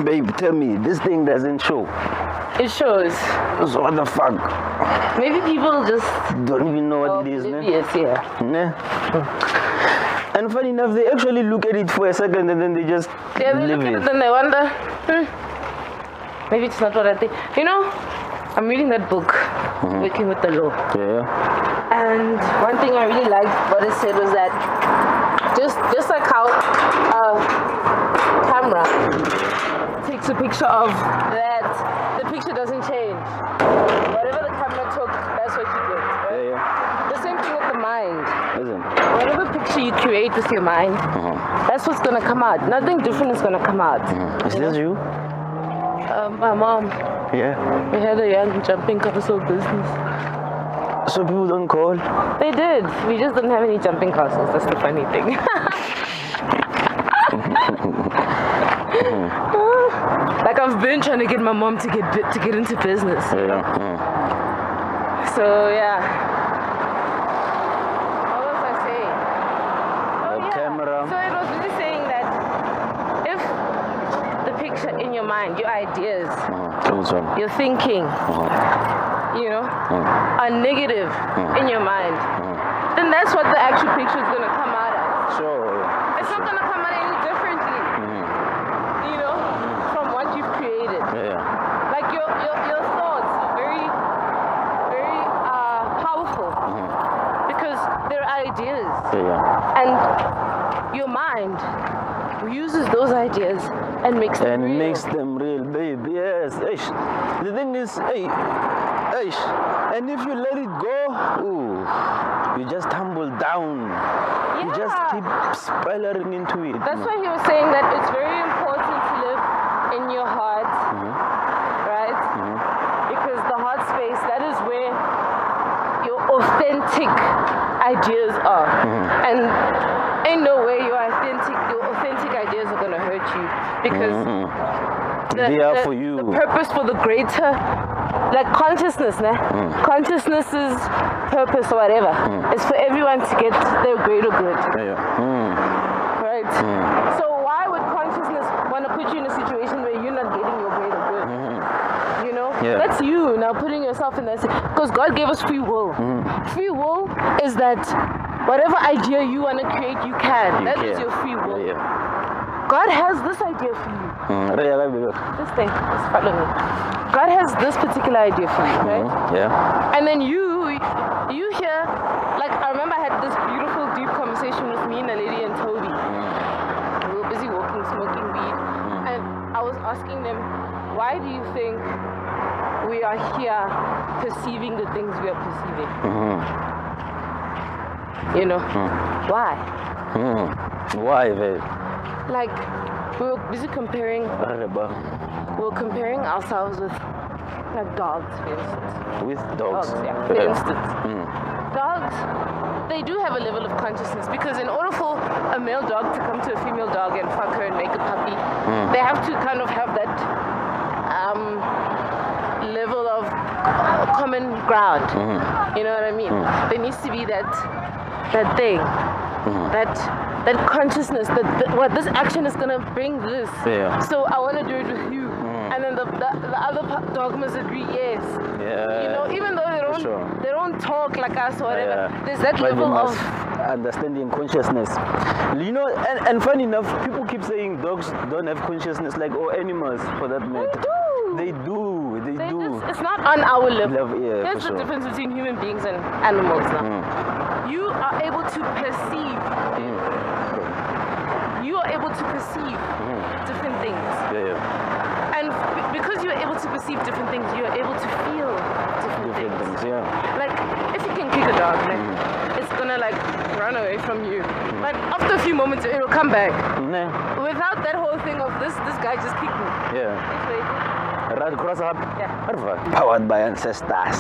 Babe, tell me, this thing doesn't show. It shows. So what the fuck? Maybe people just Don't even know what it is, ne? Yes, yeah. Ne? And funny enough, they actually look at it for a second and then they just Yeah, they leave look at it. it and they wonder, maybe it's not what I think. You know, I'm reading that book, Working with the Law. Yeah. And one thing I really liked what it said was that just like how a camera takes a picture of that, the picture doesn't change. Whatever the camera took, that's what you get. Right? Yeah. The same thing with the mind. Listen. Whatever picture you create with your mind, that's what's gonna come out. Nothing different is gonna come out. Is this you? My mom. Yeah. We had a young jumping castle business. So people don't call? They did. We just didn't have any jumping castles. That's the funny thing. Like I've been trying to get my mom to get into business. Yeah. So yeah. What was I saying? The camera. So it was really saying that if the picture in your mind, your ideas, your thinking, you know, are negative in your mind, then that's what the actual picture is gonna come out as. Sure. It's not gonna come out any differently, you know, from what you've created. Yeah. Like your thoughts are very, very powerful because they're ideas, Yeah. and your mind uses those ideas and makes them real. Makes them real, babe. Yes. Eish. The thing is, eish. And if you let it go, you just tumble down. You just keep spiraling into it. That's why he was saying that it's very important to live in your heart, right? Because the heart space, that is where your authentic ideas are. And ain't no way your authentic ideas are gonna hurt you because they are for you. The purpose for the greater, like consciousness, consciousness's purpose or whatever is for everyone to get their greater good. Right? So why would consciousness want to put you in a situation where you're not getting your greater good? You know? That's you now putting yourself in that situation. Because God gave us free will. Free will is that whatever idea you want to create, you can. That is your free will. God has this idea for you. This thing, just follow me. God has this particular idea for you, right? Yeah. And then you hear, like I remember I had this beautiful deep conversation with me and a lady and Toby. We were busy walking, smoking weed, and I was asking them, why do you think we are here perceiving the things we are perceiving? You know, why? Why, babe? Like, we were busy comparing. We were comparing ourselves with, like, dogs, for instance. With dogs? Yeah, for instance. Dogs, they do have a level of consciousness because in order for a male dog to come to a female dog and fuck her and make a puppy, they have to kind of have that level of common ground. You know what I mean? There needs to be that thing, that consciousness that what this action is gonna bring this. So I want to do it with you, and then the other dog must agree. Yes. You know, even though they don't talk like us or whatever. There's that level of understanding consciousness. You know, and funny enough, people keep saying dogs don't have consciousness, like or animals for that matter. They do. It's not on our level. Here's the difference between human beings and animals now. You are able to perceive. You are able to perceive different things. And because you are able to perceive different things, you are able to feel different things. Like, if you can kick a dog, it's gonna like run away from you. But after a few moments, it'll come back. Without that whole thing of this guy just kicked me. Cross up. Powered by ancestors.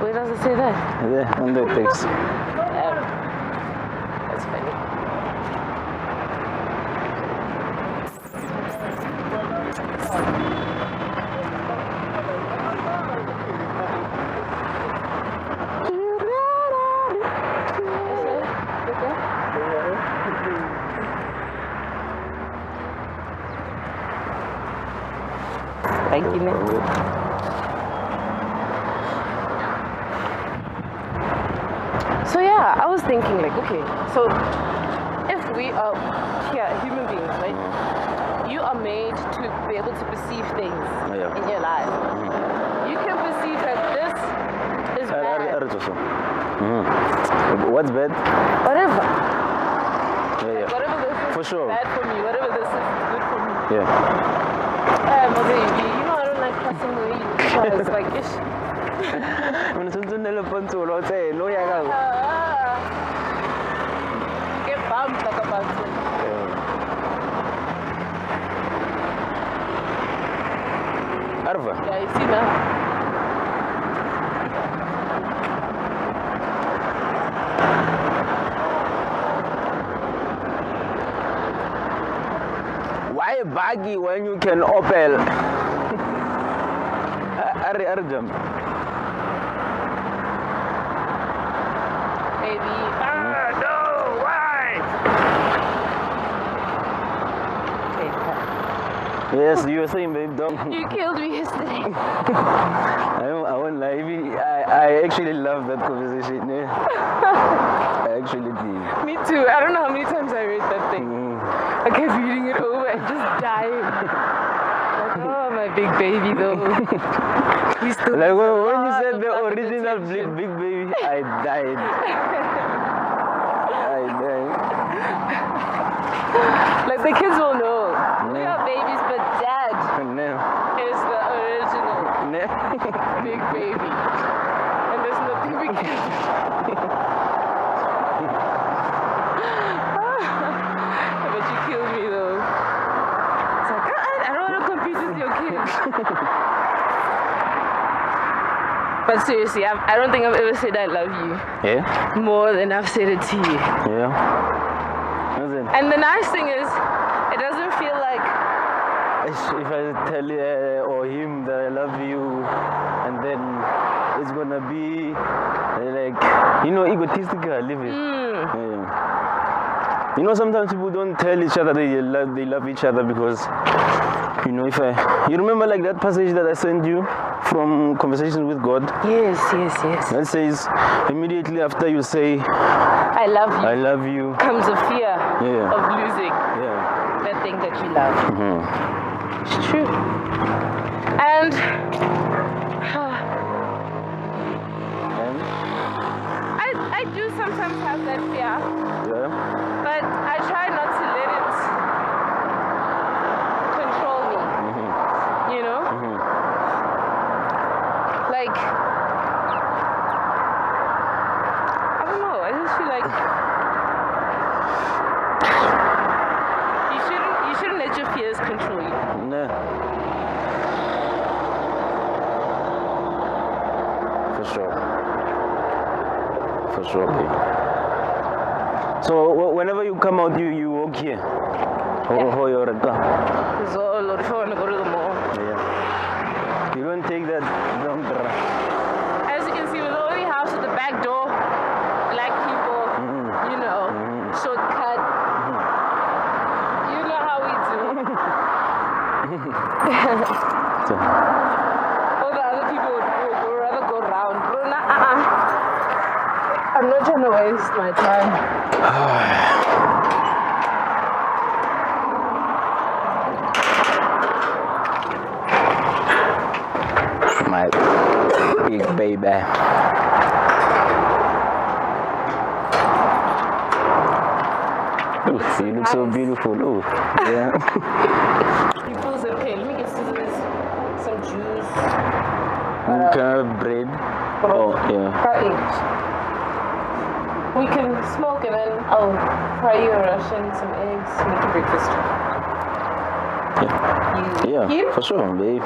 Where does it say that? On the text. That's funny. Thank you, man. So yeah, I was thinking like, okay, so if we are human beings, right? You are made to be able to perceive things in your life. You can perceive that this is bad. What's bad? Whatever. Yeah. Whatever this is For sure. bad for me, whatever this is good for me. Yeah. My baby, you know I don't like cussing the way you cuss, like ish. Get bumped like a bouncing. Arva. Yeah, you see now. Why baggy when you can Opel? Arjam. Baby. No, why? Okay, Yes, you were saying, babe, dog. you killed me yesterday. I won't lie. I actually love that conversation. Yeah. I actually did. Me too. I don't know how many times I read that thing. I kept reading it over and just dying. Like, oh, my big baby though. He's still Like when you said the original big baby, I died. Like the kids will know. We are babies, but dad No. is the original big baby. And there's nothing we can do. But you killed me though. It's like, I don't want to compete with your kids. But seriously, I don't think I've ever said I love you. Yeah? More than I've said it to you. Yeah. What's it? And the nice thing is, it doesn't feel like If I tell you or him that I love you, and then it's gonna be like, egotistical, leave it. Yeah. You know, sometimes people don't tell each other they love each other because, you remember like that passage that I sent you from Conversations with God? yes. That says, immediately after you say, I love you. Comes a fear of losing that thing that you love. It's true. And I do sometimes have that fear, but I try not to let it control me. You know? Like, I don't know, I just feel like you shouldn't let your fears control you. No. For sure, babe. So whenever you come out, you walk here. How you're at Because oh Lord, if I want to go to the mall. Yeah. You don't take that wrong track. As you can see, with all the house at the back door, black people, shortcut. You know how we do. So, All the other people would rather go round. I'm not trying to waste my time. my big baby. Ooh, you look so beautiful. Oh, yeah. People's okay. Let me get scissors, some juice. Kind of bread. Oh, yeah. We can smoke and then I'll fry you a Russian, some eggs, make a breakfast. Yeah, You? for sure, babe.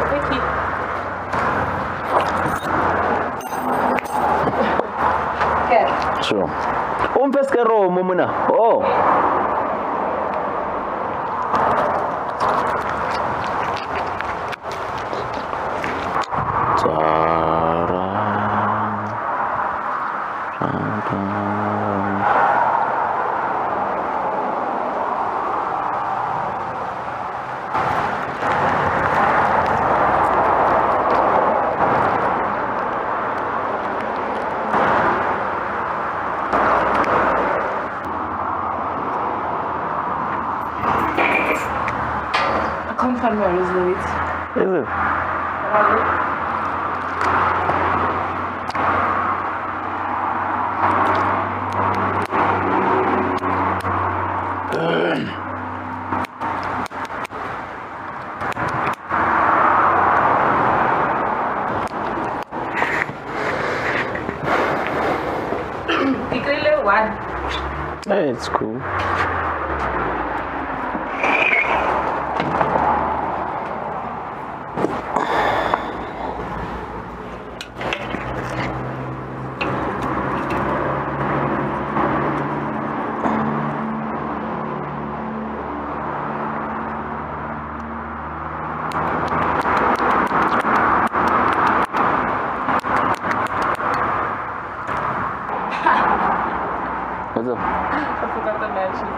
Thank you. Okay. Sure. Pescaro, Momuna. Oh. on my resolution. Is it? Hey, it's cool. What's up? I forgot the matches.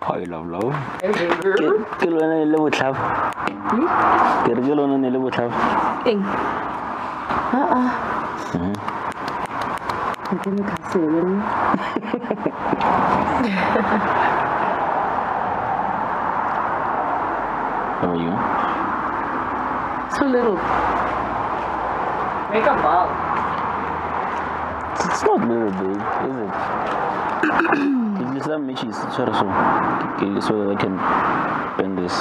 Hi, love. Ke lona le botlhaba. Ke re ke lona ne le botlhaba. Eng. I didn't consider it. How are you? So little. Make a ball. It's not little big, is it? It's just Michi's so that I can bend this.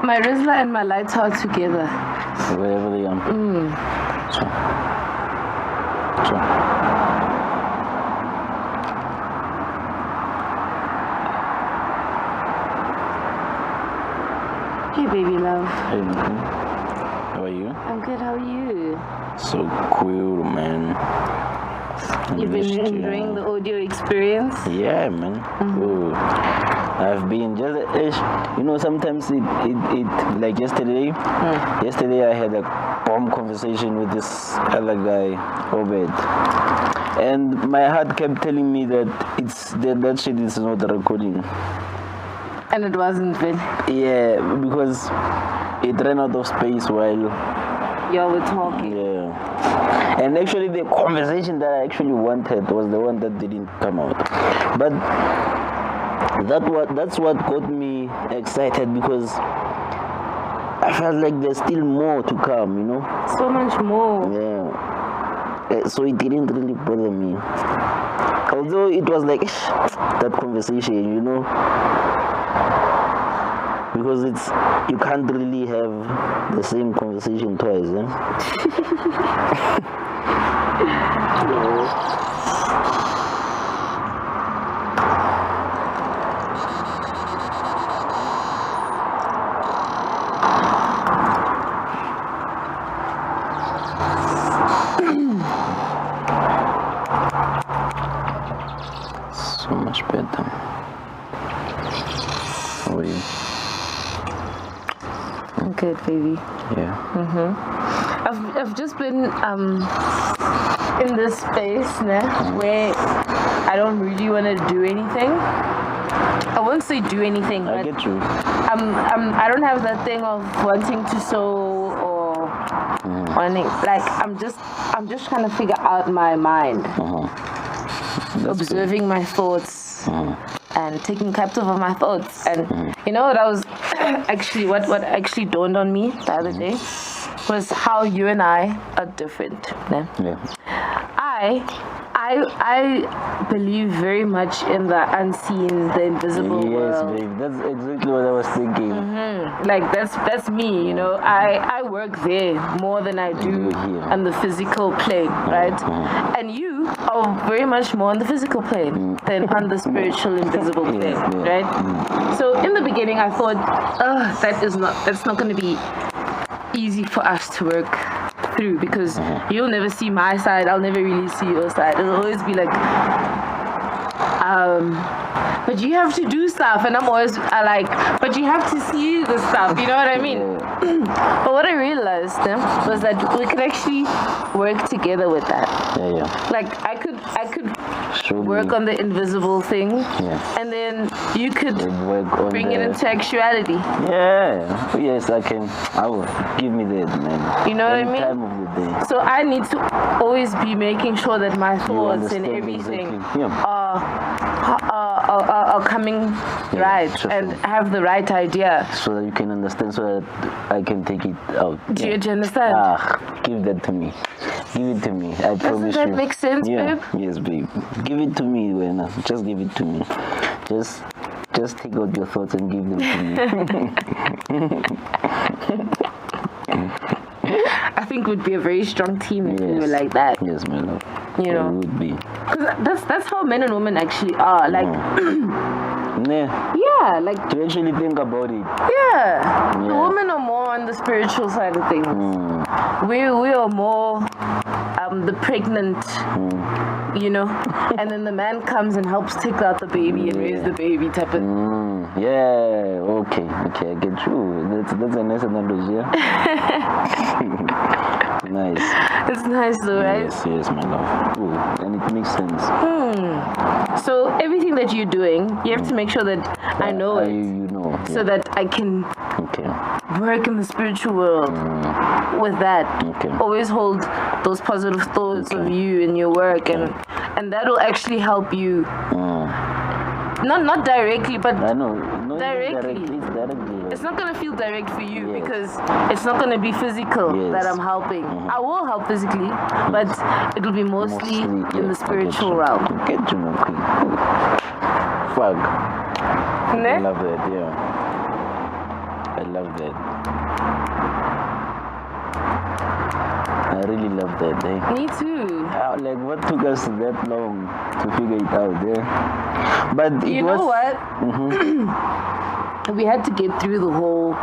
My Rizla and my lights are together. Wherever they are. So. Hey, baby love. Hey, how are you? I'm good. How are you? So cool, man. You've been enjoying the audio experience? Yeah, man. Ooh. I've been just, sometimes it like yesterday. Yesterday I had a bomb conversation with this other guy, Obed. And my heart kept telling me that that shit is not a recording. And it wasn't, Vin. Yeah, because it ran out of space while y'all were talking. Yeah. And actually the conversation that I actually wanted was the one that didn't come out. But that's what got me excited, because I felt like there's still more to come, So much more. Yeah. So it didn't really bother me. Although it was like that conversation, because you can't really have the same conversation twice, So much better. How are you? I'm good, baby. Yeah. I've just been in this space where I don't really want to do anything. I won't say do anything, I but get you. I don't have that thing of wanting to sew or wanting, like I'm just trying to figure out my mind. Observing my thoughts and taking captive of my thoughts. And you know what I was actually what actually dawned on me the other day was how you and I are different. Yeah. I believe very much in the unseen, the invisible world. Yes, babe. That's exactly what I was thinking. Like that's me, I work there more than I do on the physical plane, right? And you are very much more on the physical plane than on the spiritual invisible plane, right? So in the beginning I thought, that's not going to be easy for us to work through, because you'll never see my side, I'll never really see your side. It'll always be like, but you have to do stuff, and I'm always like, but you have to see the stuff, you know what I mean? But what I realized was that we could actually work together with that. Yeah. Like I could Surely. work on the invisible thing, and then you could work on bring it into actuality. Yeah. Yes, I can. I will. Give me that, man. You know what I mean? Time of the day. So I need to always be making sure that my thoughts and everything exactly. are coming right and have the right idea. So that you can understand, so that I can take it out. Do you understand? Give that to me. Give it to me. I promise you. Doesn't that make sense, babe? Yes, babe. Give it to me, Wena. Just give it to me. Just take out your thoughts and give them to me. I think we'd be a very strong team if we were like that. Yes, my love. You know, it would be. Because that's how men and women actually are. Like, yeah, like to actually think about it. Yeah, the women are more on the spiritual side of things. We are more the pregnant, you know, and then the man comes and helps take out the baby and raise the baby type of. Yeah. Okay. I get you. That's a nice analogy. Yeah? Nice. It's nice though, right? Yes, my love. Ooh, and it makes sense. So everything that you're doing, you have to make sure that I know it. You know. So that I can work in the spiritual world with that. Always hold those positive thoughts of you and your work, and that will actually help you. Not directly, but I know. directly. It's directly. It's not going to feel direct for you because it's not going to be physical that I'm helping. I will help physically, but it'll be mostly in the spiritual realm. Get you, my queen. Fuck. Ne? I love that, I love that. I really love that, Me too. Like, what took us that long to figure it out, But it you was... know what? We had to get through the whole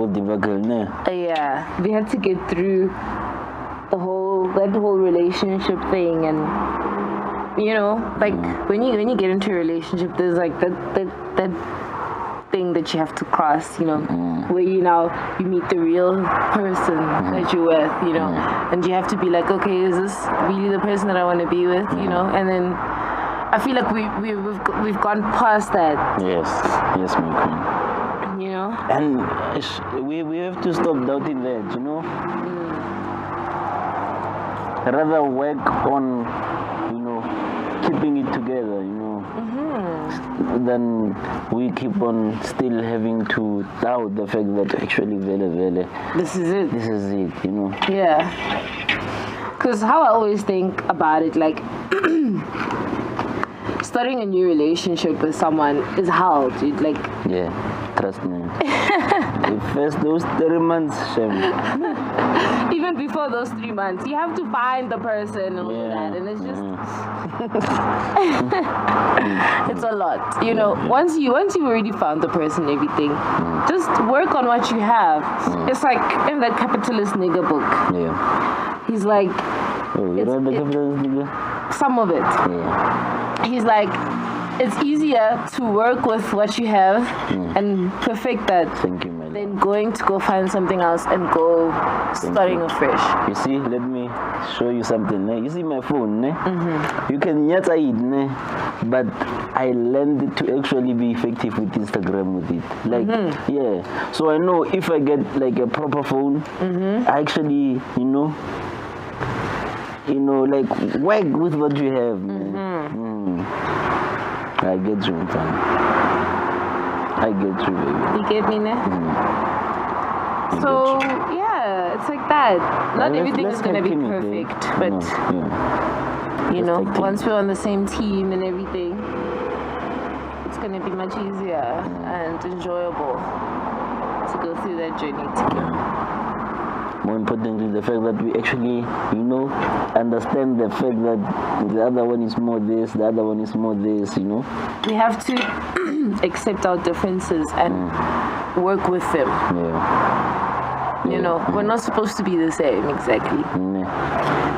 debacle, yeah, we had to get through that whole relationship thing, and you know, like when you get into a relationship, there's like that thing that you have to cross, you know, where you meet the real person that you're with, you know, and you have to be like, okay, is this really the person that I want to be with, you know, and then I feel like we've gone past that. Yes, my queen. You know? And we have to stop doubting that, you know? Rather work on, you know, keeping it together, you know? Then we keep on still having to doubt the fact that actually, vele, this is it, you know? Yeah. Because how I always think about it, like, starting a new relationship with someone is hell, dude. Like, yeah, trust me. First those 3 months, shame. Even before those 3 months, you have to find the person and all that, and it's just it's a lot, you know. Once you've already found the person and everything, just work on what you have. It's like in that capitalist nigga book. Yeah. He's like, oh, you know the capitalist nigga? Some of it. Yeah. He's like, it's easier to work with what you have and perfect that than going to go find something else and go starting afresh. You see, let me show you something. You see my phone, you can nyata it, but I learned to actually be effective with Instagram with it. Like, yeah. So I know if I get like a proper phone, I actually, you know, like work with what you have, man. I get you, man. I get you, baby. You get me, ne? So, yeah, it's like that. Not everything is going to be perfect, but, you know, once we're on the same team and everything, it's going to be much easier and enjoyable to go through that journey together. More importantly, the fact that we actually, you know, understand the fact that the other one is more this, the other one is more this, you know. We have to accept our differences and work with them. You know, we're not supposed to be the same, exactly.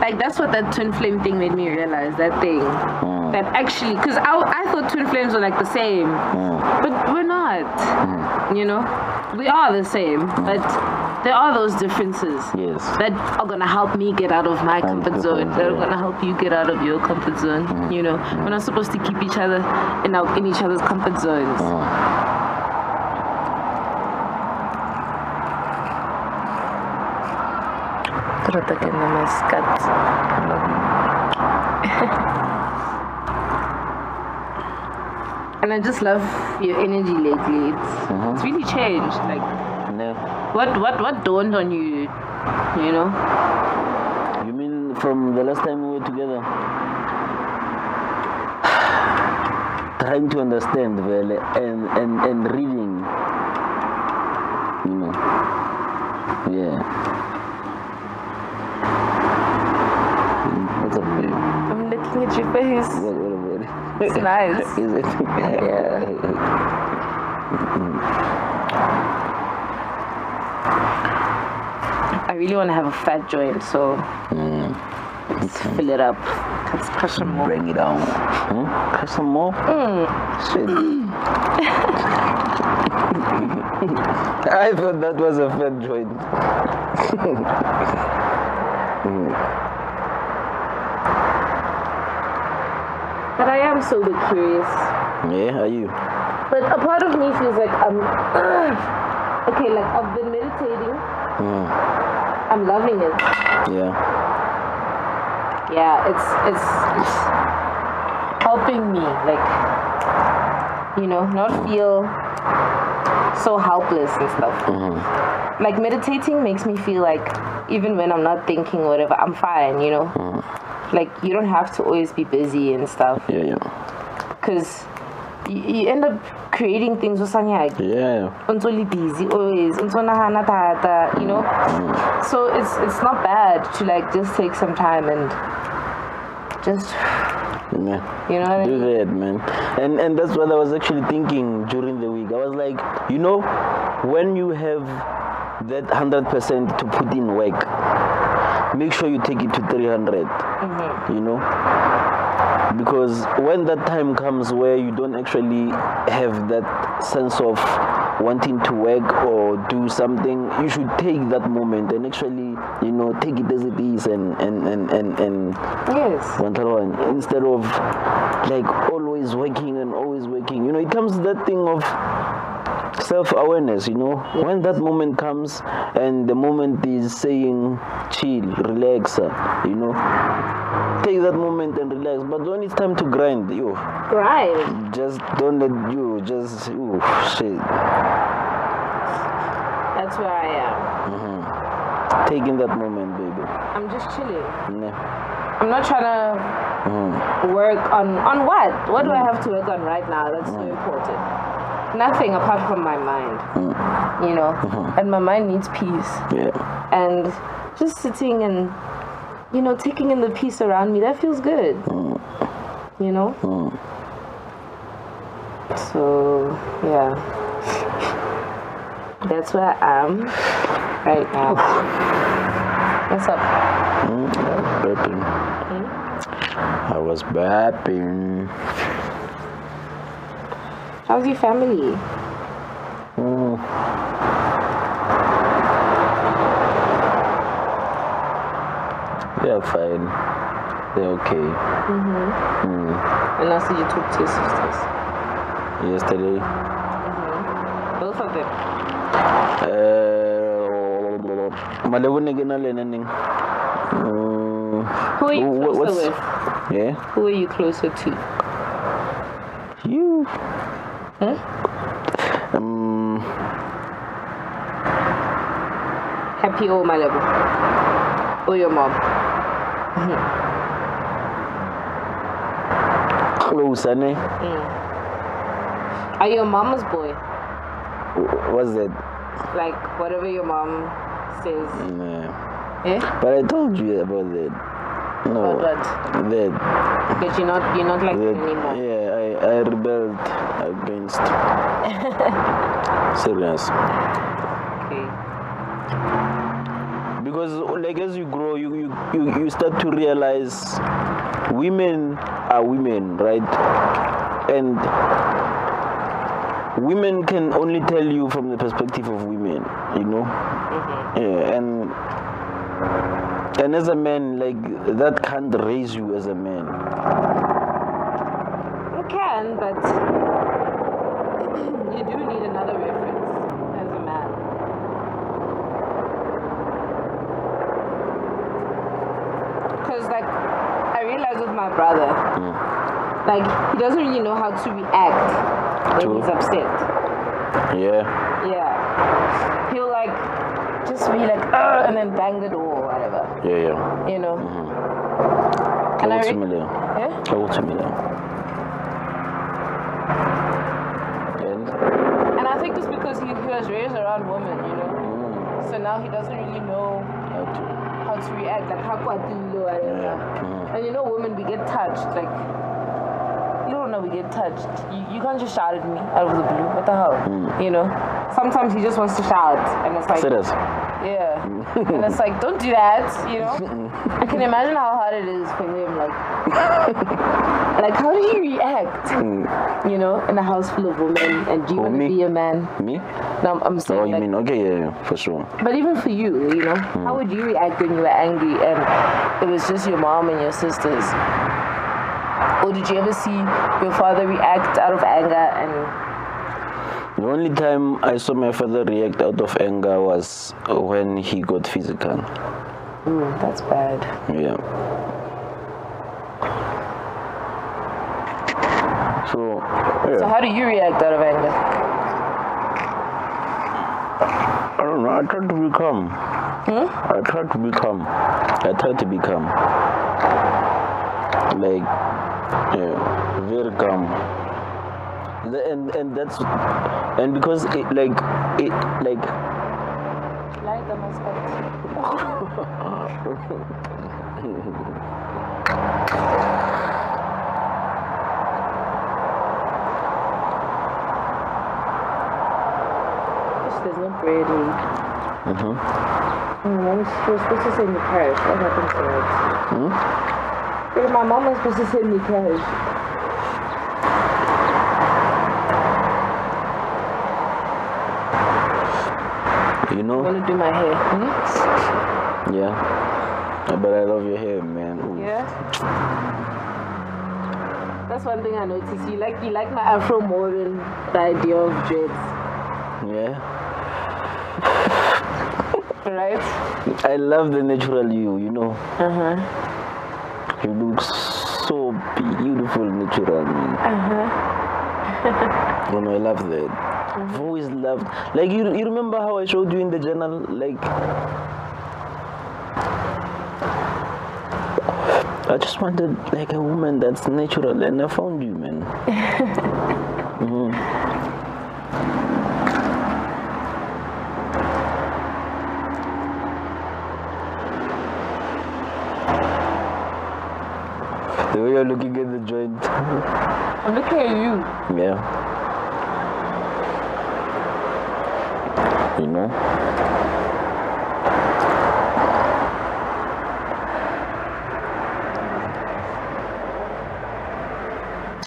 Like, that's what that twin flame thing made me realize, that thing. That actually, because I thought twin flames were like the same, but we're not, you know? we are the same, but there are those differences. Yes. That are gonna help me get out of my comfort zone. That are gonna help you get out of your comfort zone. You know, we're not supposed to keep each other in each other's comfort zones. And I just love your energy lately. It's really changed. Like, what dawned on you? You know? You mean from the last time we were together? Trying to understand, well, and reading. You know? Yeah. What's up, babe? I'm looking at your face. What about it? It's nice. Is it? Yeah. I really want to have a fat joint, so let's fill it up. Let's crush some more. Bring it on. Crush some more? Shit. I thought that was a fat joint. But I am so curious. Yeah, are you? But a part of me feels like okay, like I've been meditating. I'm loving it. Yeah. Yeah, it's helping me, like, you know, not feel so helpless and stuff. Like meditating makes me feel like even when I'm not thinking or whatever, I'm fine, you know. Like you don't have to always be busy and stuff. Yeah. Because you end up creating things with Sanyag. Yeah. Untoli busy always, you know. So it's not bad to like just take some time and just you know what I mean? Do that, man. And that's what I was actually thinking during the week. I was like, you know, when you have that 100% to put in work, make sure you take it to 300. You know, because when that time comes where you don't actually have that sense of wanting to work or do something, you should take that moment and actually, you know, take it as it is and yes, instead of like always working. You know, it comes to that thing of self-awareness, you know. When that moment comes and the moment is saying chill, relax, you know, take that moment and relax. But when it's time to grind, just don't let shit. That's where I am. Taking that moment, baby. I'm just chilling. Yeah. I'm not trying to work on what do I have to work on right now that's so important? Nothing apart from my mind, you know, and my mind needs peace. Yeah. And just sitting and, you know, taking in the peace around me, that feels good, you know. So yeah, that's where I am right now. What's up? Burping. I was burping. How's your family? They're fine. They're okay. And last you talked to your sisters? Yesterday. Both of them? Who are you closer with? Yeah? Who are you closer to? You. Happy or my level? Or your mom? Closer, ne? Are you your mama's boy? What's that? Like whatever your mom says. Yeah. But I told you about that. No. About what? That. But you're not like that anymore. Yeah, I rebelled against. Serious. Okay. Because like as you grow, you start to realize women are women, right? And women can only tell you from the perspective of women, you know. Yeah, and as a man, like that can't raise you as a man. You can, but you do need another reference as a man. Because, like, I realize with my brother, like, he doesn't really know how to react when he's upset. Yeah. Yeah. He'll, like, just be like, and then bang the door or whatever. Yeah. You know? And ultimately. And I think it's because he was raised around women, you know? So now he doesn't really know how to react, like how or whatever. And you know, women, we get touched, like, you don't know we get touched. You can't just shout at me out of the blue. What the hell? You know? Sometimes he just wants to shout, and it's like... Serious? Yeah. And it's like, don't do that, you know? I can imagine how hard it is for him, like... like, how do you react? You know, in a house full of women, and do you want to be a man? Me? No, I'm saying, oh, you mean, okay, yeah, for sure. But even for you, you know, how would you react when you were angry and it was just your mom and your sisters? Or did you ever see your father react out of anger? And the only time I saw my father react out of anger was when he got physical. That's bad. Yeah. So how do you react out of anger? I don't know. I try to become. I try to become. Like, yeah, very calm. And that's, and because it like Light the muscat. There's no bread lead. She was supposed to send me cash. What happened to it? My mom was supposed to send me cash. You know? I want to do my hair. Yeah. But I love your hair, man. Ooh. Yeah. That's one thing I noticed. You like my afro more than the idea of dreads. Yeah. Right? I love the natural you know. You look so beautiful natural, man. You know, I love that. I've always loved, like, you remember how I showed you in the journal, like, I just wanted like a woman that's natural, and I found you, man. The way you're looking at the joint. I'm looking at you. Yeah. You know?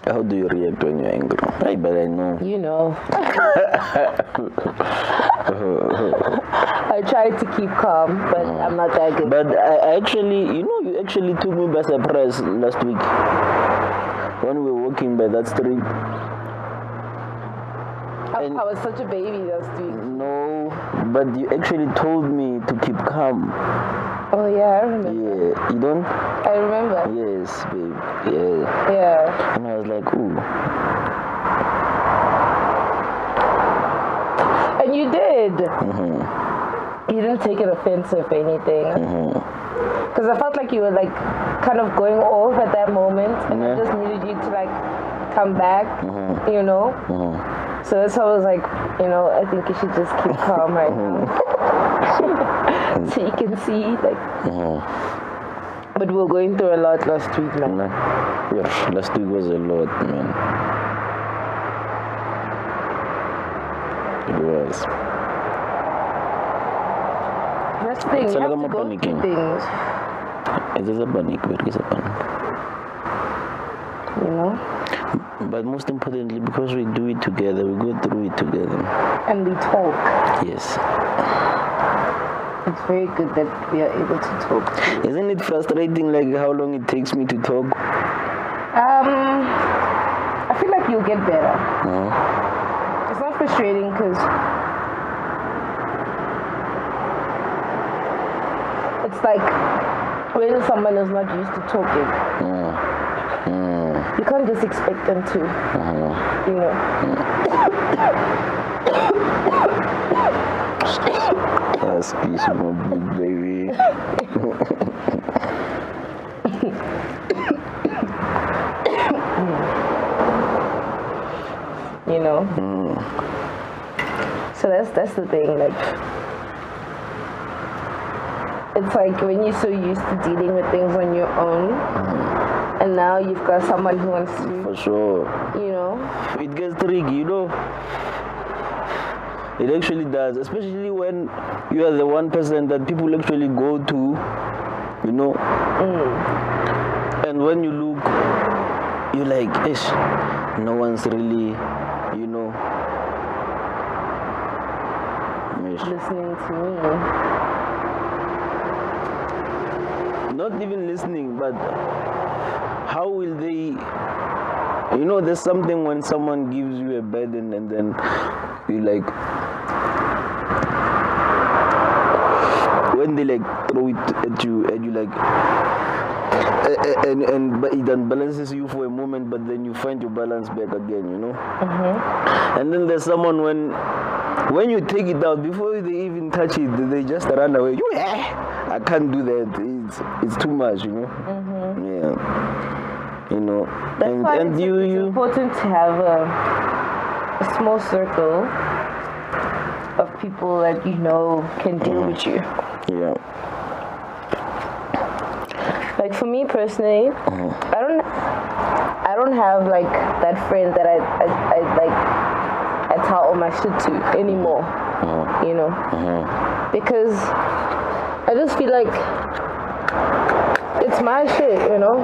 How do you react when you're angry? Right, but I know. You know. I tried to keep calm, but I'm not that good. But I actually, you actually took me by surprise last week when we were walking by that street. I was such a baby last week. No, but you actually told me to keep calm. Oh yeah, I remember. Yeah, you don't? I remember. Yes, babe. Yeah. Yeah. And I was like, ooh. And you did. You didn't take it offensive or anything. Because I felt like you were like kind of going off at that moment, and I just needed you to like come back, you know. So that's why I was like, I think you should just keep calm right now. So you can see, like. But we were going through a lot last week, man. Yeah, last week was a lot, man. It was. That's the thing, you have to go through things. It is a panic, where is a panic? You know? But most importantly, because we do it together, we go through it together. And we talk. Yes. It's very good that we are able to talk. Isn't it frustrating, like how long it takes me to talk? I feel like you'll get better. No. It's not frustrating because it's like when someone is not used to talking. You can't just expect them to, you know. That's peace, my big baby. You know. So that's the thing. Like, it's like when you're so used to dealing with things on your own, and now you've got someone who wants to. For sure. You know. It gets tricky, you know. It actually does, especially when you are the one person that people actually go to, you know. And when you look, you're like, ish, no one's really, you know, listening to me. Not even listening, but how will they, you know, there's something when someone gives you a burden and then you like, when they like throw it at you and you like, and but it unbalances you for a moment, but then you find your balance back again, you know. And then there's someone when you take it out, before they even touch it, they just run away. I can't do that. It's too much, you know. Yeah. You know. That's why it's important to have a small circle of people that you know can deal with you. Yeah. Like for me personally, I don't have like that friend that I tell all my shit to anymore. You know, because I just feel like it's my shit. You know.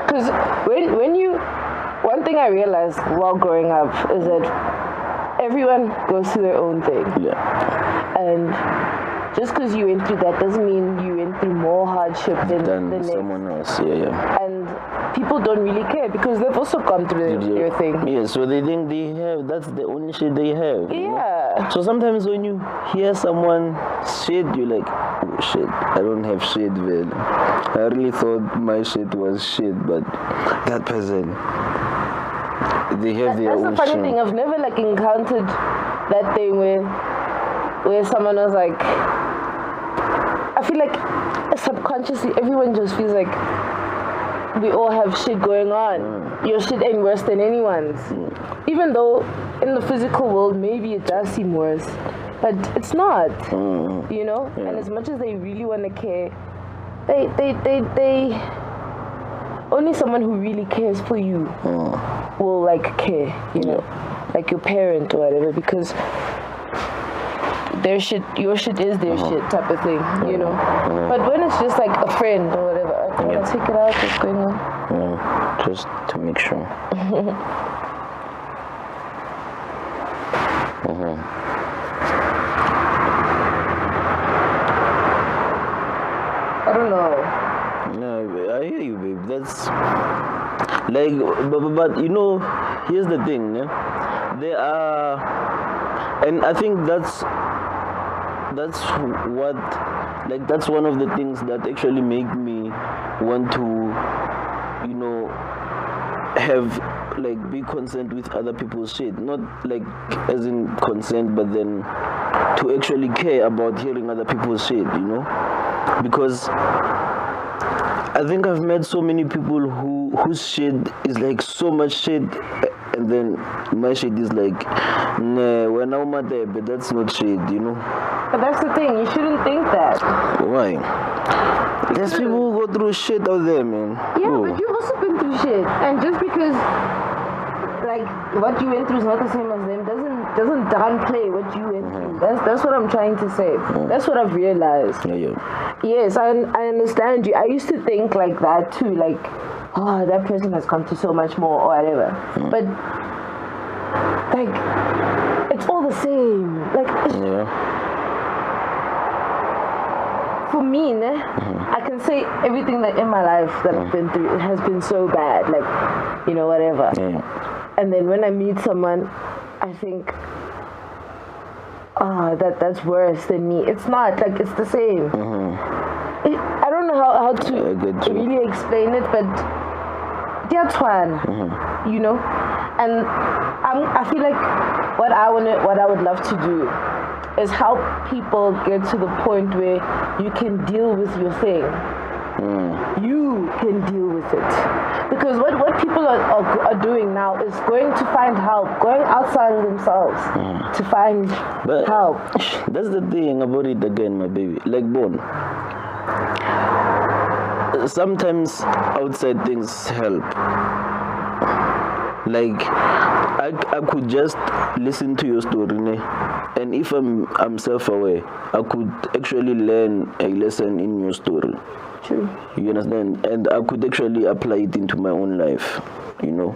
Because when you, one thing I realized while growing up is that everyone goes through their own thing. Yeah. And just because you went through that doesn't mean you went through more hardship than someone else. Yeah. And people don't really care because they've also gone through their thing. Yeah, so they think that's the only shit they have. Yeah. So sometimes when you hear someone shit, you're like, oh shit, I don't have shit, man. I really thought my shit was shit, but that person, they have their own shit. That's the funny thing. I've never like encountered that thing where someone was like, I feel like subconsciously everyone just feels like we all have shit going on. Your shit ain't worse than anyone's. Even though in the physical world maybe it does seem worse, but it's not. You know? Yeah. And as much as they really want to care, they only someone who really cares for you will like care, you know, like your parent or whatever, because their shit, your shit is their shit type of thing, you know. But when it's just like a friend or whatever, I think I'll take it out, what's going on. Just to make sure. I don't know. No, I hear you, babe. That's like, but you know, here's the thing, yeah? There are, and I think that's what, like, that's one of the things that actually make me want to, you know, have, like, be concerned with other people's shit. Not like as in consent, but then to actually care about hearing other people's shit, you know? Because I think I've met so many people whose shit is like so much shit, and then my shit is like, nah, we're now mad, but that's not shit, you know? But that's the thing, you shouldn't think that. Why? There's people who go through shit out there, man. Yeah, but you've also been through shit, and just because like what you went through is not the same as them doesn't doesn't downplay what you went through. That's what I'm trying to say. That's what I've realized. Yes, I understand you. I used to think like that too, like, oh, that person has gone through so much more or whatever. But like, it's all the same. Like, for me, I can say everything that in my life that I've been through, it has been so bad, like, you know, whatever. And then when I meet someone, I think, that's worse than me. It's not, like, it's the same. I don't know how to really explain it, but that's one, you know. And I feel like what I would love to do is help people get to the point where you can deal with your thing. You can deal with it. Because what people are doing now is going to find help, going outside of themselves to find help. That's the thing about it again, my baby. Like, Bon, sometimes outside things help. Like, I could just listen to your story, and if I'm self-aware, I could actually learn a lesson in your story. True. You understand? And I could actually apply it into my own life, you know.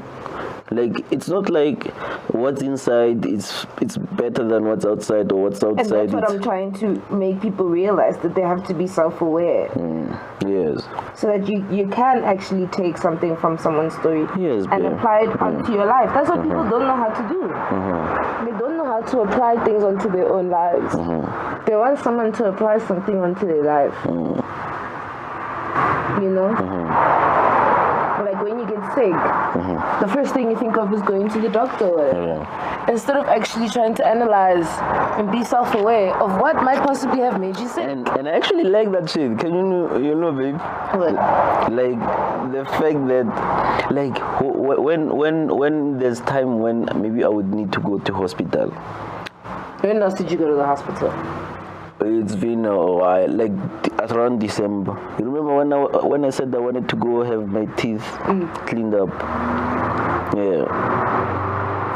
Like, it's not like what's inside it's better than what's outside, or what's outside. And that's what I'm trying to make people realize, that they have to be self-aware. Yes. So that you can actually take something from someone's story and apply it onto your life. That's what people don't know how to do. They don't know how to apply things onto their own lives. They want someone to apply something onto their life. You know? Like when you get sick, the first thing you think of is going to the doctor. Instead of actually trying to analyze and be self-aware of what might possibly have made you sick. And I actually like that shit. Can you know, babe? What? Like the fact that, like, when there's time when maybe I would need to go to hospital. When else did you go to the hospital? It's been a while, like around December. You remember when I said I wanted to go have my teeth cleaned up? Yeah.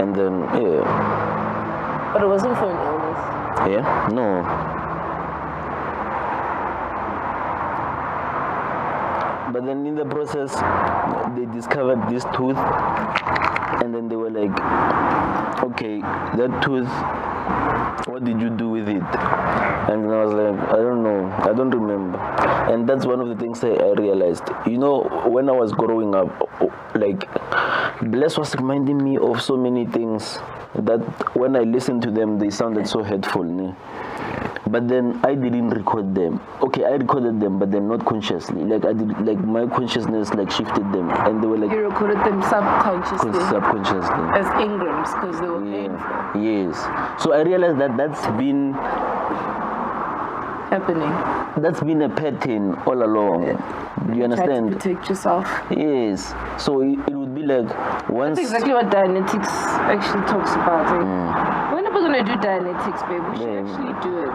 And then, But it wasn't for an illness. Yeah? No. But then in the process, they discovered this tooth, and then they were like, okay, that tooth, what did you do with it? And I was like, I don't know, I don't remember. And that's one of the things I realized. You know, when I was growing up, like, Bless was reminding me of so many things that when I listened to them, they sounded so hurtful. But then I didn't record them. Okay, I recorded them, but then not consciously. Like, I did, like, my consciousness like shifted them, and they were like, you recorded them subconsciously. Subconsciously. As Ingrams, because they were painful. Yes. So I realized that that's been happening. That's been a pattern all along. Do you understand? Try to protect yourself. Yes. So it would be like once. That's exactly what Dianetics actually talks about. We're never gonna do Dianetics, babe. We should actually do it.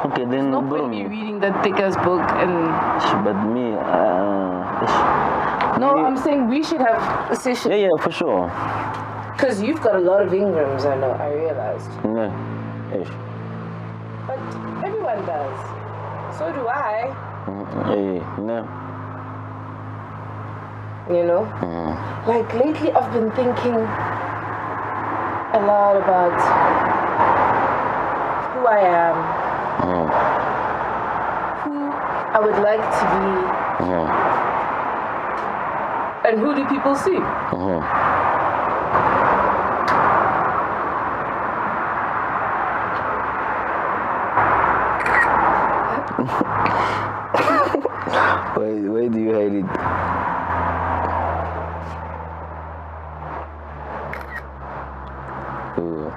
Okay, then. No point me reading that thick ass book and. But me. No, I'm saying we should have a session. Yeah, for sure. Because you've got a lot of Ingrams, I know. I realized. Yeah. But everyone does. So do I. No. You know? Like lately I've been thinking a lot about who I am. Who I would like to be. And who do people see? Why do you hide it? Ooh.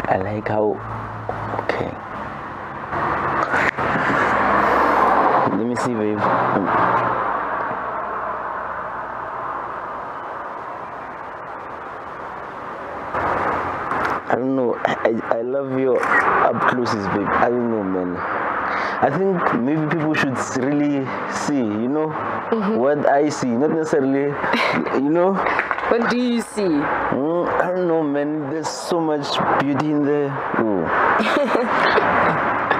I like how. Okay. Let me see, babe. I don't know. I love your up closes, babe. I don't know, man. I think maybe people should really see, you know, what I see, not necessarily, you know. What do you see? I don't know, man. There's so much beauty in there. Ooh.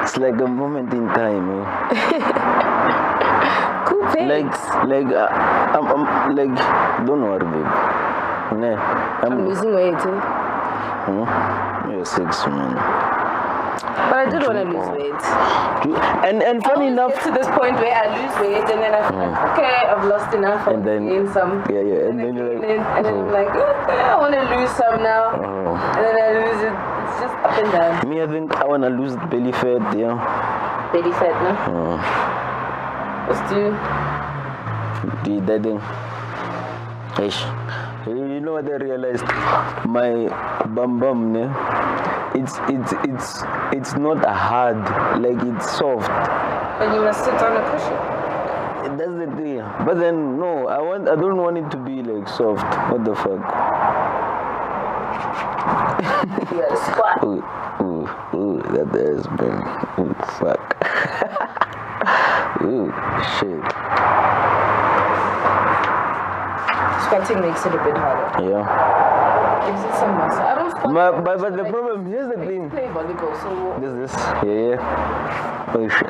It's like a moment in time. Cool pics. I'm like, don't worry, babe. I'm losing weight too. You're 6, man. But I did want to lose weight. And funny enough, get to this point where I lose weight and then I feel like, okay, I've lost enough. And then gain some. Yeah. And then you're like, and then I'm like, okay, I want to lose some now. And then I lose it. It's just up and down. Me, I think I want to lose belly fat, yeah. Belly fat, no? Let's do that thing. Ish. You know what I realized? My bum, ne? It's not hard, like it's soft. But you must sit on a cushion. That's the thing. But then no, I don't want it to be like soft. What the fuck? You gotta squat. Ooh, that has been. Ooh, fuck. Ooh, shit. Squatting makes it a bit harder. Yeah. Gives it some muscle. I don't squat. But the problem, here's the thing. Play volleyball, so This. Yeah. Oh, shit.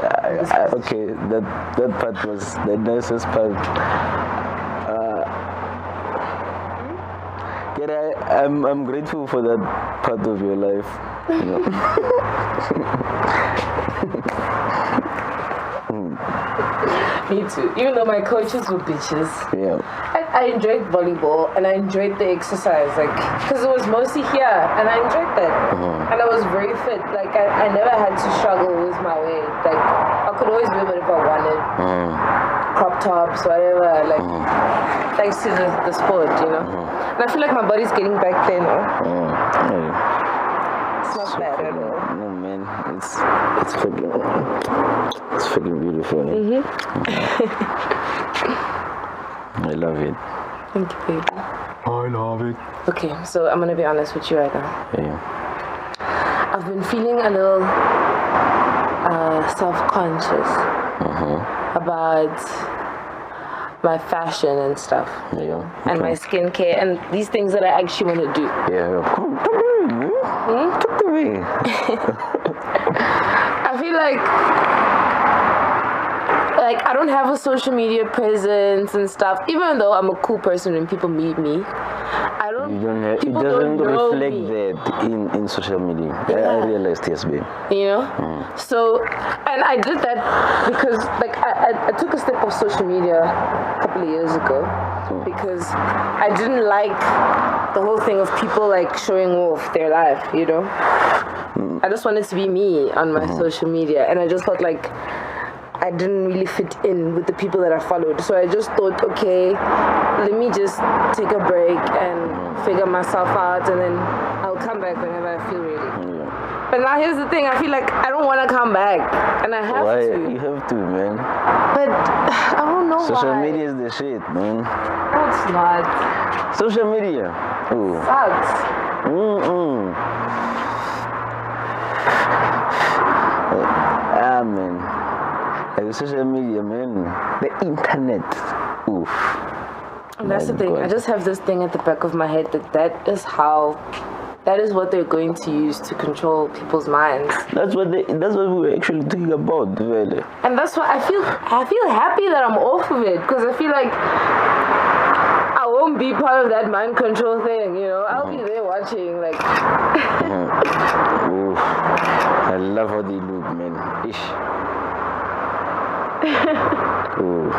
Okay, that part was the nicest part. I'm grateful for that part of your life. You know? Me too. Even though my coaches were bitches. Yeah. I enjoyed volleyball and I enjoyed the exercise, like, because it was mostly here and I enjoyed that. And I was very fit. Like, I never had to struggle with my weight. Like, I could always wear whatever I wanted. Crop tops, whatever, like, thanks to the sport, you know. And I feel like my body's getting back there now. It's not bad at all. No, man, it's freaking beautiful. I love it. Thank you, baby. I love it. Okay, so I'm gonna be honest with you right now. Yeah. I've been feeling a little self-conscious about my fashion and stuff. Yeah. And my skincare and these things that I actually want to do. Yeah. Come, talk to me, man. Talk to me. I feel like I don't have a social media presence and stuff. Even though I'm a cool person when people meet me, I don't. You don't have, it people doesn't don't know reflect me. that in social media. Yeah. I realized, yes, babe. You know. So, and I did that because like I took a step off social media a couple of years ago because I didn't like the whole thing of people like showing off their life. You know. I just wanted to be me on my social media, and I just felt like I didn't really fit in with the people that I followed. So I just thought, okay, let me just take a break and figure myself out, and then I'll come back whenever I feel ready. Yeah. But now here's the thing, I feel like I don't want to come back, and I have Why? to. You have to, man. But I don't know Social why. media is the shit, man. No, it's not. Social media. Ooh. Sucks. Man. Like social media, man. The internet. Oof. And that's the thing. God. I just have this thing at the back of my head that is what they're going to use to control people's minds. That's what we were actually thinking about, really. And that's why I feel happy that I'm off of it, because I feel like I won't be part of that mind control thing, you know. I'll be there watching, like. Oof. I love how they look, man. Ish. Ooh.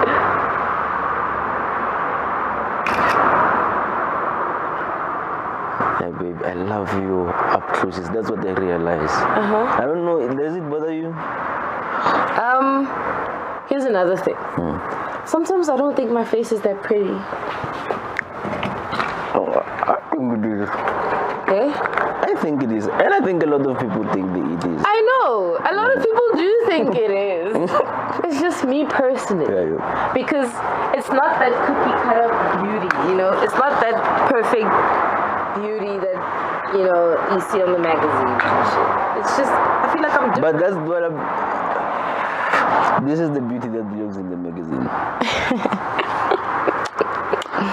Yeah, babe, I love you up close. That's what I realize. I don't know, does it bother you? Here's another thing. Sometimes I don't think my face is that pretty. Oh, I think it is. Okay? I think it is. And I think a lot of people think that it is. I know. A lot of people do think it is. It's just me personally. Yeah. Because it's not that cookie cutter beauty, you know? It's not that perfect beauty that, you know, you see on the magazine and shit. It's just, I feel like I'm different. But that's what this is the beauty that belongs in the magazine.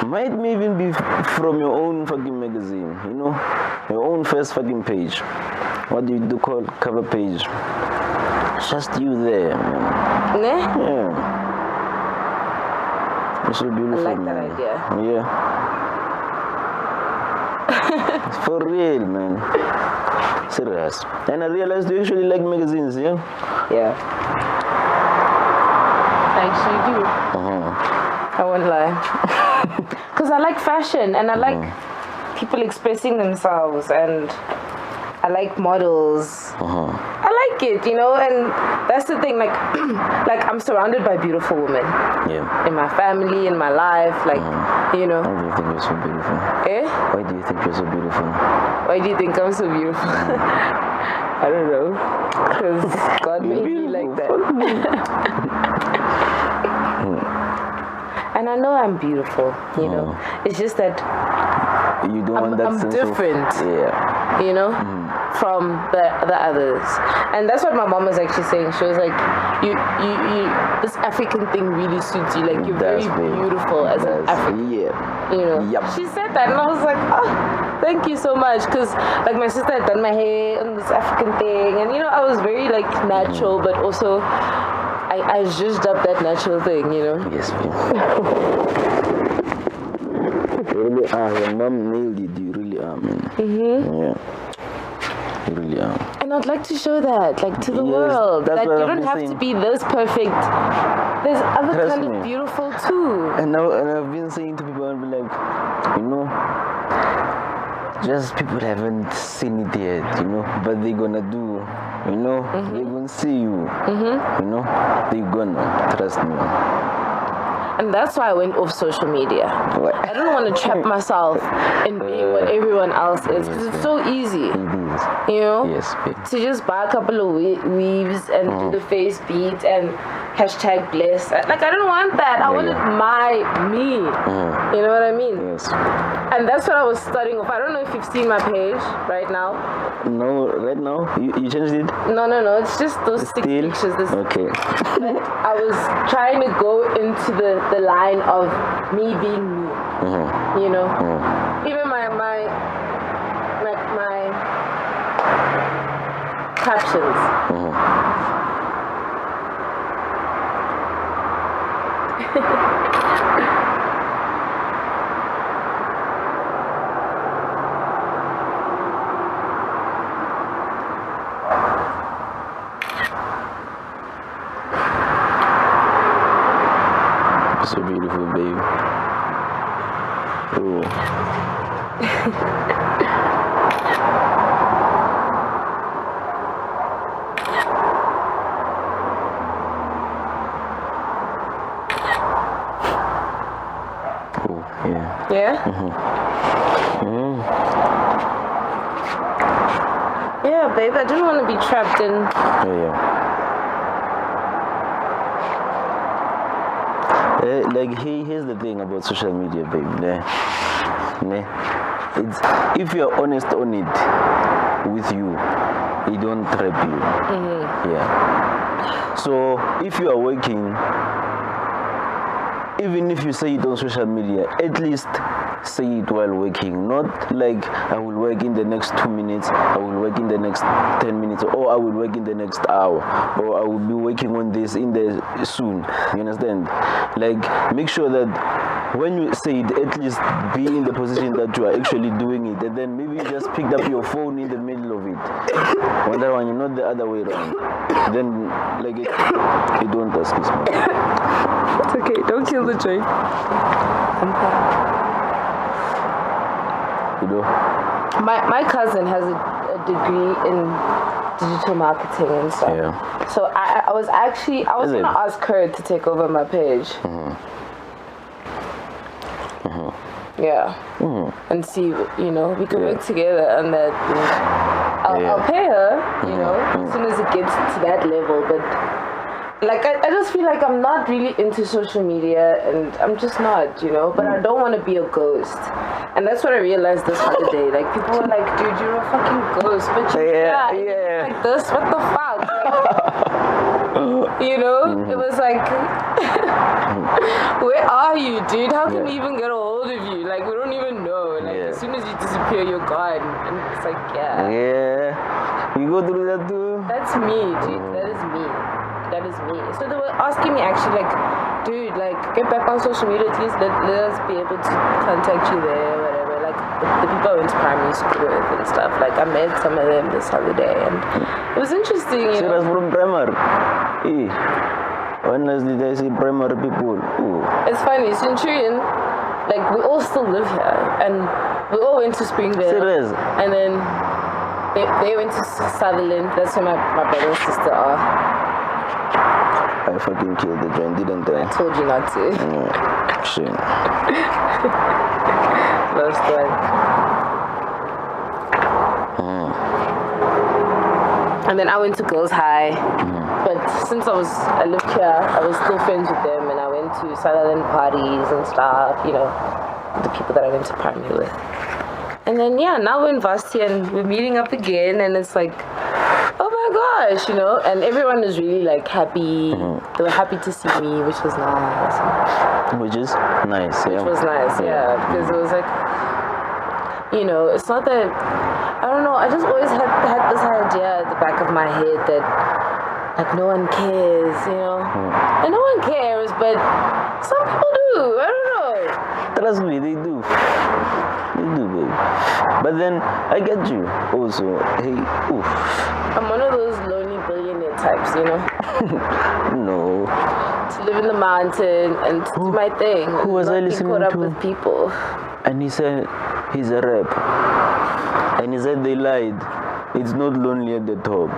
Might even be from your own fucking magazine, you know? Your own first fucking page. What do you do call cover page? Just you there, man. Ne? Yeah. It's so beautiful, I like that man. idea. Yeah. For real, man. Serious. And I realized you actually like magazines, yeah? Yeah. I actually do. I won't lie. Because I like fashion and I like people expressing themselves and I like models. I like it, you know, and that's the thing, like I'm surrounded by beautiful women. Yeah. In my family, in my life, like, you know. Why do you think you're so beautiful? Eh? Why do you think you're so beautiful? Why do you think I'm so beautiful? I don't know. Because God made me like that. And I know I'm beautiful, you know. It's just that you don't want that I'm sense different. Yeah. You know, from the others. And that's what my mom was actually saying. She was like, you this African thing really suits you. Like, you're very beautiful as an African. Yeah. You know. Yep. She said that and I was like, oh, thank you so much. Because like my sister had done my hair on this African thing. And you know, I was very like natural, but also I zhuzhed up that natural thing, you know. Yes, you really are. Your mom nailed it. You really are, man. Yeah. You really are. And I'd like to show that, like, to the world. That you don't have to be this perfect. There's other kind of beautiful too. And I've been saying to people, I'll be like, you know, just people haven't seen it yet, you know, but they're gonna do, you know, they're gonna see you, you know, they're gonna, trust me. And that's why I went off social media. I don't want to trap myself in being what everyone else is, because it's so easy. It is. You know? Yes, babe. To just buy a couple of weaves and do the face beat and hashtag bless. Like, I don't want that. I wanted me. You know what I mean? Yes. And that's what I was starting off. I don't know if you've seen my page right now. No, right now? You changed it? No. It's just those 6 pictures. Okay. I was trying to go into the line of me being me. You know? Even my captions. So beautiful, babe. Ooh. Yeah. Yeah? Yeah, babe, I didn't want to be trapped in... Like, here's the thing about social media, babe. It's, if you're honest on it with you, it don't trap you. Yeah. So if you are working, even if you say it on social media, at least say it while working. Not like, I will work in the next 2 minutes, I will work in the next 10 minutes, or I will work in the next hour, or I will be working on this in the soon. You understand? Like, make sure that when you say it, at least be in the position that you are actually doing it, and then maybe you just picked up your phone in the middle of it. On that one, you're not the other way around. Then, like, it don't ask me. It's okay, don't kill the joy. You know? My cousin has a degree in digital marketing and stuff. Yeah. So I was going to ask her to take over my page. Yeah. And see, you know, we can work together on that. You know. I'll pay her, you know, as soon as it gets to that level. But like, I just feel like I'm not really into social media, and I'm just not, you know. But I don't want to be a ghost. And that's what I realized this other day. Like, people were like, dude, you're a fucking ghost. But like this, what the fuck? Like, you know, it was like, Where are you, dude? How can we even get a hold of you? Like, we don't even know. Like, as soon as you disappear, you're gone. And it's like, Yeah. You go through that too? That's me, dude. That is me. That is me. So they were asking me actually, like, dude, like, get back on social media at least. Let us be able to contact you there, whatever. Like, the people I went to primary school with and stuff. Like, I met some of them this holiday. And it was interesting, you know. Serious from primary? Honestly, I see primary people. Ooh. It's funny, Centurion, like, we all still live here, and we all went to Springville. Serious? And then they went to Sutherland. That's where my brother and sister are. I fucking killed the joint, didn't I? I told you not to. Shit. Love story. And then I went to Girls High. But since I lived here, I was still friends with them, and I went to Sutherland parties and stuff, you know, the people that I went to primary with. And then, now we're in varsity and we're meeting up again, and it's like, oh my gosh, you know, and everyone was really like happy. They were happy to see me, which was nice. Which is nice, yeah. Which was nice, because it was like, you know, it's not that, I don't know, I just always had this idea at the back of my head that, like, no one cares, you know? And no one cares, but some people do. I don't know. Trust me, they do. They do, babe. But then, I get you also. Hey, oof. I'm one of those lonely billionaire types, you know? No. To live in the mountain and to do my thing. Who was I listening caught up to? with people. And he said, he's a rap. And he said they lied. It's not lonely at the top.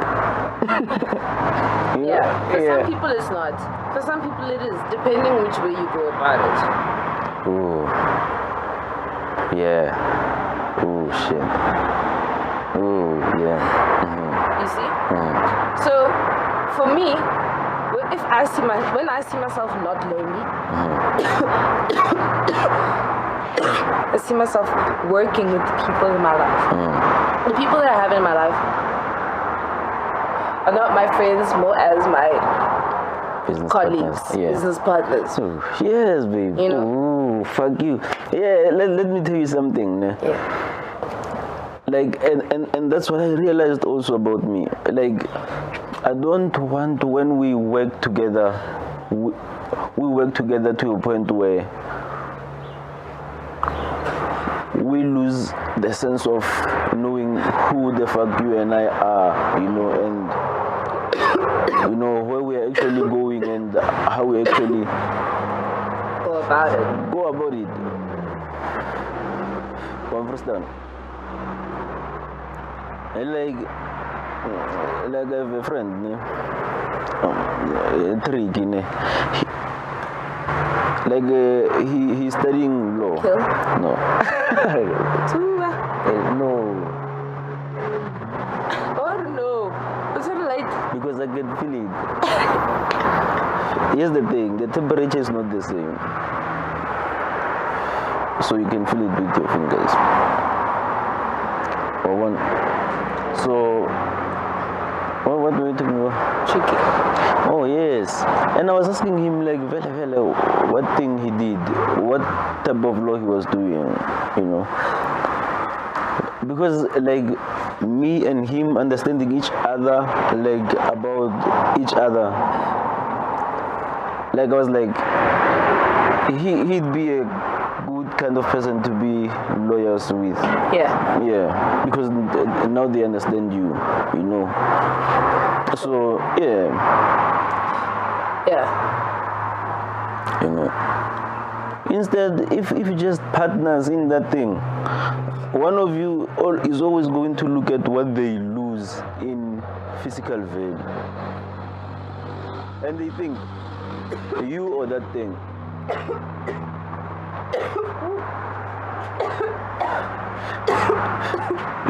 For some people it's not. For some people it is, depending which way you go about it. Oh. Yeah. Oh, shit. Oh, yeah. You see? So, for me, when I see myself not lonely, I see myself working with the people in my life. The people that I have in my life are not my friends, more as my Business colleagues, partners. business partners. Oh, yes, babe. You know? Ooh, fuck you. Yeah, let me tell you something. Yeah. Like, and that's what I realized also about me. Like, I don't want to, when we work together, we work together to a point where we lose the sense of knowing who the fuck you and I are, you know, and you know where we are actually going and how we actually Go about it. Understand? And like I have a friend, tricky, he's studying law. Kill? No. No. Oh no. What's it like? Because I can feel it. Here's the thing, the temperature is not the same. So you can feel it with your fingers. So, what were you talking about? Tricky. Oh yes. And I was asking him like, what thing he did, what type of law he was doing, you know. Because like me and him understanding each other, like about each other, like I was like, he'd be a good kind of person to be lawyers with. Yeah, because now they understand you, you know. So yeah, you know. Instead, if you just partners in that thing, one of you is always going to look at what they lose in physical value, and they think you or that thing.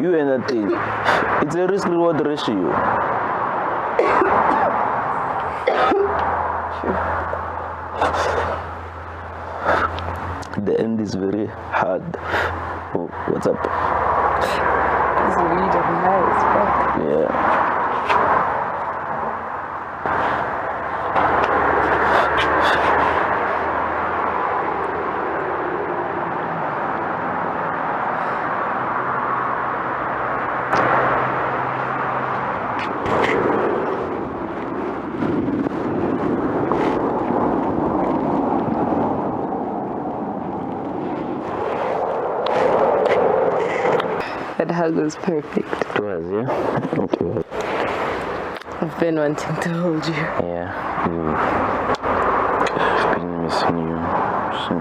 You and that thing. It's a risk-reward ratio. The end is very hard. Oh, what's up? It's really nice. Yeah. hug was perfect. It was, yeah? Okay. I've been wanting to hold you. Yeah. I've been missing you. So.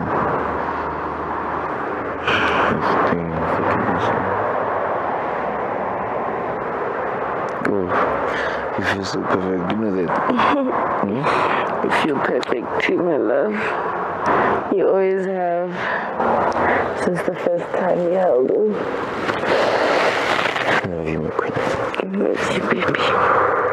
I've been fucking missing you. Oh, you feel so perfect. You know that? You feel perfect too, my love. You always have. Since the first time you held me. I love you, my queen. I love you, baby.